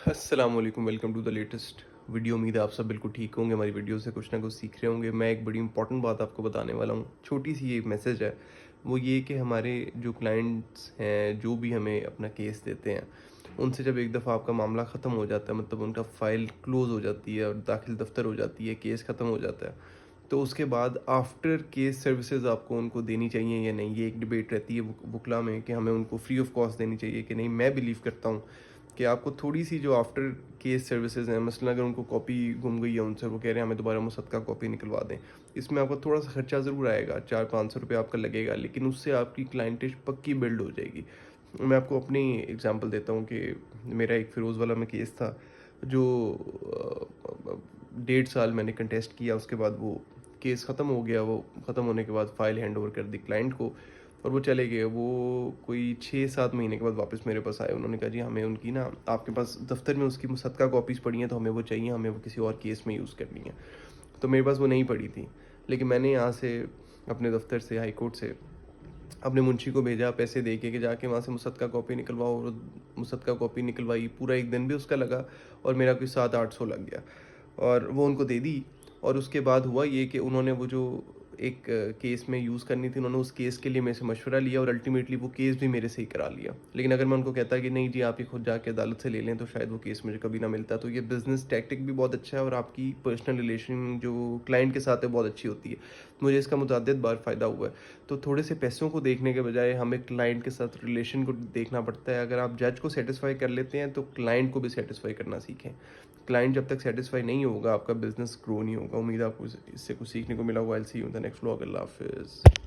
अस्सलाम वालेकुम, welcome to the latest video. उम्मीद है आप सब बिल्कुल ठीक होंगे, हमारी वीडियो से कुछ ना कुछ सीख रहे होंगे। मैं एक बड़ी इंपॉर्टेंट बात आपको बताने वाला हूँ। छोटी सी ये मैसेज है, वो ये कि हमारे जो क्लाइंट्स हैं, जो भी हमें अपना केस देते हैं, उनसे जब एक दफ़ा आपका मामला ख़त्म हो जाता है, मतलब उनका फ़ाइल क्लोज़ हो जाती है और दाखिल दफ्तर हो जाती है, केस ख़त्म हो जाता है, तो उसके बाद आफ्टर केस सर्विसेज आपको उनको देनी चाहिए या नहीं। ये एक डिबेट रहती है वकला में कि हमें उनको फ्री ऑफ कॉस्ट देनी चाहिए कि नहीं। मैं बिलीव करता हूँ कि आपको थोड़ी सी जो आफ्टर केस सर्विसेज हैं, मसलन अगर उनको कॉपी गुम गई है उनसे, वो कह रहे हैं हमें दोबारा मुसद्दका कॉपी निकलवा दें, इसमें आपका थोड़ा सा खर्चा ज़रूर आएगा, 400-500 रुपये आपका लगेगा, लेकिन उससे आपकी क्लाइंटेज पक्की बिल्ड हो जाएगी। मैं आपको अपनी एग्जांपल देता हूँ कि मेरा एक फ़िरोज़ वाला में केस था, जो 1.5 साल मैंने कंटेस्ट किया। उसके बाद वो केस ख़त्म हो गया। वो ख़त्म होने के बाद फ़ाइल हैंड ओवर कर दी क्लाइंट को और वो चले गए। वो कोई 6-7 महीने के बाद वापस मेरे पास आए। उन्होंने कहा जी हमें उनकी ना, आपके पास दफ्तर में उसकी मुसद्दका कॉपीज़ पड़ी हैं तो हमें वो चाहिए, हमें वो किसी और केस में यूज़ करनी है। तो मेरे पास वो नहीं पड़ी थी, लेकिन मैंने यहाँ से अपने दफ्तर से, हाई कोर्ट से, अपने मुंशी को भेजा पैसे दे के कि जाके वहाँ से मुसद्दका कॉपी निकलवाओ। और मुसद्दका कॉपी निकलवाई, पूरा एक दिन भी उसका लगा और मेरा कोई 700-800 लग गया और वो उनको दे दी। और उसके बाद हुआ ये कि उन्होंने वो जो एक केस में यूज़ करनी थी, उन्होंने उस केस के लिए मेरे से मशवरा लिया और अल्टीमेटली वो केस भी मेरे से ही करा लिया। लेकिन अगर मैं उनको कहता कि नहीं जी आप ही खुद जाके अदालत से ले लें, तो शायद वो केस मुझे कभी ना मिलता। तो ये बिज़नेस टैक्टिक भी बहुत अच्छा है और आपकी पर्सनल रिलेशन जो क्लाइंट के साथ है बहुत अच्छी होती है। मुझे इसका मुतअद्दिद बार फ़ायदा हुआ है। तो थोड़े से पैसों को देखने के बजाय हमें क्लाइंट के साथ रिलेशन को देखना पड़ता है। अगर आप जज को सेटिस्फाई कर लेते हैं तो क्लाइंट को भी सेटिस्फाई करना सीखें। क्लाइंट जब तक सेटिस्फाई नहीं होगा, आपका बिजनेस ग्रो नहीं होगा। उम्मीद है आपको इससे कुछ सीखने को मिला होगा। I will see you in the next vlog. Allah हाफिज़।